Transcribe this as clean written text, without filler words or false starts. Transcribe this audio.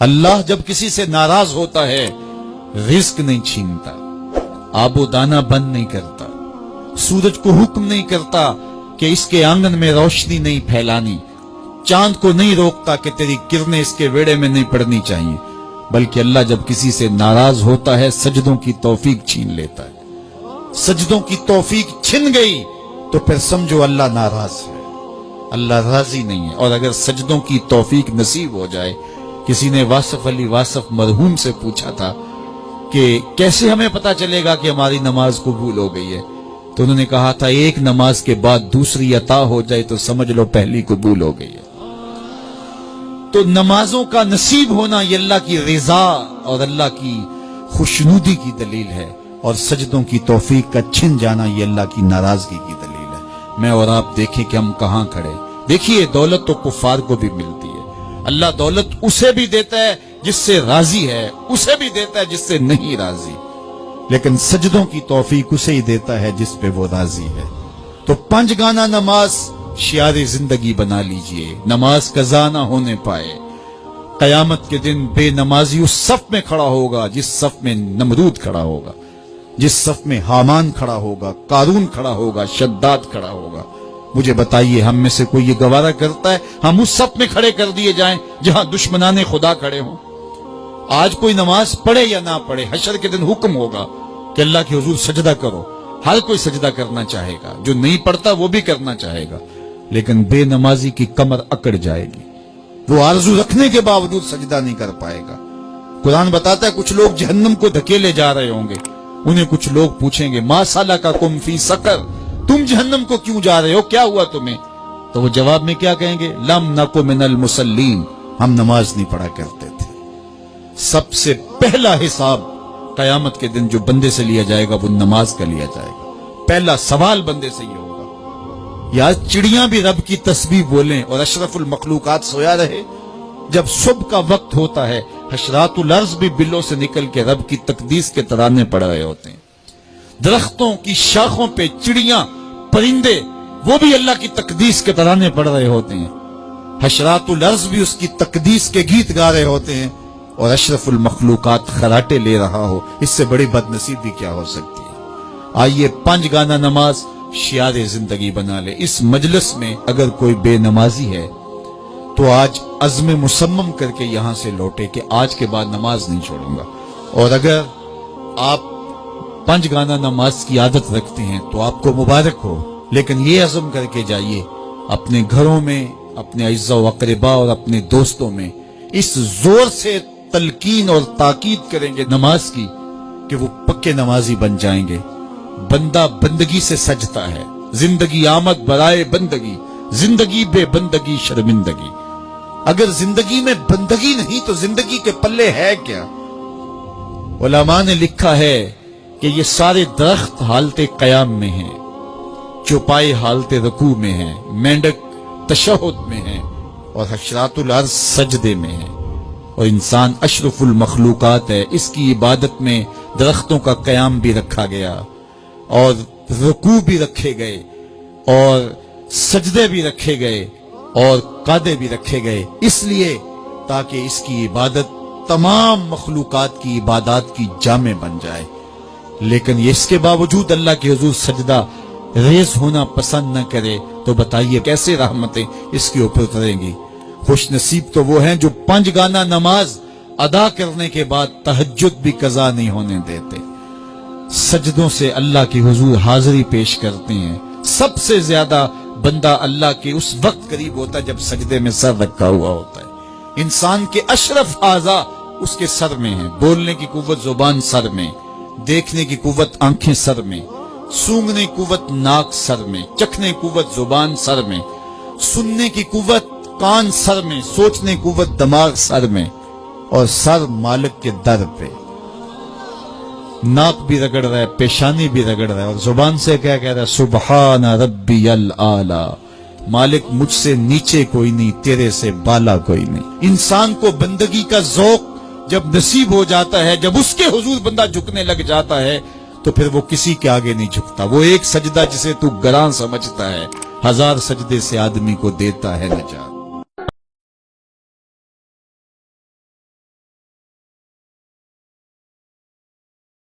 اللہ جب کسی سے ناراض ہوتا ہے رزق نہیں چھینتا، آب و دانہ بند نہیں کرتا، سورج کو حکم نہیں کرتا کہ اس کے آنگن میں روشنی نہیں پھیلانی، چاند کو نہیں روکتا کہ تیری کرنیں اس کے ویڑے میں نہیں پڑنی چاہیے، بلکہ اللہ جب کسی سے ناراض ہوتا ہے سجدوں کی توفیق چھین لیتا ہے۔ سجدوں کی توفیق چھن گئی تو پھر سمجھو اللہ ناراض ہے، اللہ راضی نہیں ہے۔ اور اگر سجدوں کی توفیق نصیب ہو جائے، کسی نے واصف علی واصف مرحوم سے پوچھا تھا کہ کیسے ہمیں پتا چلے گا کہ ہماری نماز قبول ہو گئی ہے، تو انہوں نے کہا تھا ایک نماز کے بعد دوسری عطا ہو جائے تو سمجھ لو پہلی قبول ہو گئی ہے۔ تو نمازوں کا نصیب ہونا یہ اللہ کی رضا اور اللہ کی خوشنودی کی دلیل ہے، اور سجدوں کی توفیق کا چھن جانا یہ اللہ کی ناراضگی کی دلیل ہے۔ میں اور آپ دیکھیں کہ ہم کہاں کھڑے۔ دیکھیے دولت تو کفار کو بھی ملتی ہے، اللہ دولت اسے بھی دیتا ہے جس سے راضی ہے، اسے بھی دیتا ہے جس سے نہیں راضی، لیکن سجدوں کی توفیق اسے ہی دیتا ہے جس پہ وہ راضی ہے۔ تو 5 گانا نماز شعار زندگی بنا لیجئے، نماز قضا نہ ہونے پائے۔ قیامت کے دن بے نمازی اس صف میں کھڑا ہوگا جس صف میں نمرود کھڑا ہوگا، جس صف میں حامان کھڑا ہوگا، قارون کھڑا ہوگا، شداد کھڑا ہوگا۔ مجھے بتائیے ہم میں سے کوئی یہ گوارا کرتا ہے ہم اس صف میں کھڑے کر دیے جائیں جہاں دشمنان خدا کھڑے ہوں؟ آج کوئی نماز پڑھے یا نہ پڑھے، حشر کے دن حکم ہوگا کہ اللہ کے حضور سجدہ کرو، ہر کوئی سجدہ کرنا چاہے گا، جو نہیں پڑھتا وہ بھی کرنا چاہے گا، لیکن بے نمازی کی کمر اکڑ جائے گی، وہ آرزو رکھنے کے باوجود سجدہ نہیں کر پائے گا۔ قرآن بتاتا ہے کچھ لوگ جہنم کو دھکیلے جا رہے ہوں گے، انہیں کچھ لوگ پوچھیں گے ما سلککم فی سقر، تم جہنم کو کیوں جا رہے ہو، کیا ہوا تمہیں؟ تو وہ جواب میں کیا کہیں گے؟ لم نک من المصلین، ہم نماز نہیں پڑھا کرتے تھے۔ سب سے پہلا حساب قیامت کے دن جو بندے سے لیا جائے گا وہ نماز کا لیا جائے گا۔ پہلا سوال بندے سے یہ ہوگا۔ یا چڑیاں بھی رب کی تسبیح بولیں اور اشرف المخلوقات سویا رہے، جب صبح کا وقت ہوتا ہے حشرات الارض بھی بلوں سے نکل کے رب کی تقدیس کے ترانے پڑھ رہے ہوتے ہیں، درختوں کی شاخوں پہ چڑیاں پرندے وہ بھی اللہ کی تقدیس کے ترانے پڑھ رہے ہوتے ہیں، حشرات الارض بھی اس کی تقدیس کے گیت گا رہے ہوتے ہیں، اور اشرف المخلوقات خراٹے لے رہا ہو، اس سے بڑی بد نصیبی کیا ہو سکتی ہے؟ آئیے 5 گانا نماز شعار زندگی بنا لے۔ اس مجلس میں اگر کوئی بے نمازی ہے تو آج عزم مصمم کر کے یہاں سے لوٹے کہ آج کے بعد نماز نہیں چھوڑوں گا، اور اگر آپ 5 گانا نماز کی عادت رکھتے ہیں تو آپ کو مبارک ہو، لیکن یہ عزم کر کے جائیے اپنے گھروں میں، اپنے اعزاء و اقرباء اور اپنے دوستوں میں اس زور سے تلقین اور تاکید کریں گے نماز کی کہ وہ پکے نمازی بن جائیں گے۔ بندہ بندگی سے سجتا ہے، زندگی آمد برائے بندگی، زندگی بے بندگی شرمندگی۔ اگر زندگی میں بندگی نہیں تو زندگی کے پلے ہے کیا؟ علماء نے لکھا ہے کہ یہ سارے درخت حالت قیام میں ہیں، چوپائے حالت رکوع میں ہیں، مینڈک تشہد میں ہیں، اور حشرات الارض سجدے میں ہیں، اور انسان اشرف المخلوقات ہے۔ اس کی عبادت میں درختوں کا قیام بھی رکھا گیا، اور رکوع بھی رکھے گئے، اور سجدے بھی رکھے گئے، اور قعدے بھی رکھے گئے، اس لیے تاکہ اس کی عبادت تمام مخلوقات کی عبادات کی جامع بن جائے۔ لیکن اس کے باوجود اللہ کے حضور سجدہ ریز ہونا پسند نہ کرے تو بتائیے کیسے رحمتیں اس کے اوپر اتریں گی؟ خوش نصیب تو وہ ہیں جو 5 گانا نماز ادا کرنے کے بعد تہجد بھی قضا نہیں ہونے دیتے، سجدوں سے اللہ کے حضور حاضری پیش کرتے ہیں۔ سب سے زیادہ بندہ اللہ کے اس وقت قریب ہوتا ہے جب سجدے میں سر رکھا ہوا ہوتا ہے۔ انسان کے اشرف اعضاء اس کے سر میں ہیں، بولنے کی قوت زبان سر میں، دیکھنے کی قوت آنکھیں سر میں، سونگنے کی قوت ناک سر میں، چکھنے کی قوت زبان سر میں، سننے کی قوت کان سر میں، سوچنے کی قوت دماغ سر میں، اور سر مالک کے در پہ۔ ناک بھی رگڑ رہا ہے، پیشانی بھی رگڑ رہا ہے، اور زبان سے کیا کہہ رہا ہے؟ سبحان ربی الاعلی، مالک مجھ سے نیچے کوئی نہیں، تیرے سے بالا کوئی نہیں۔ انسان کو بندگی کا ذوق جب نصیب ہو جاتا ہے، جب اس کے حضور بندہ جھکنے لگ جاتا ہے تو پھر وہ کسی کے آگے نہیں جھکتا۔ وہ ایک سجدہ جسے تو گراں سمجھتا ہے 1000 سجدے سے آدمی کو دیتا ہے نجات۔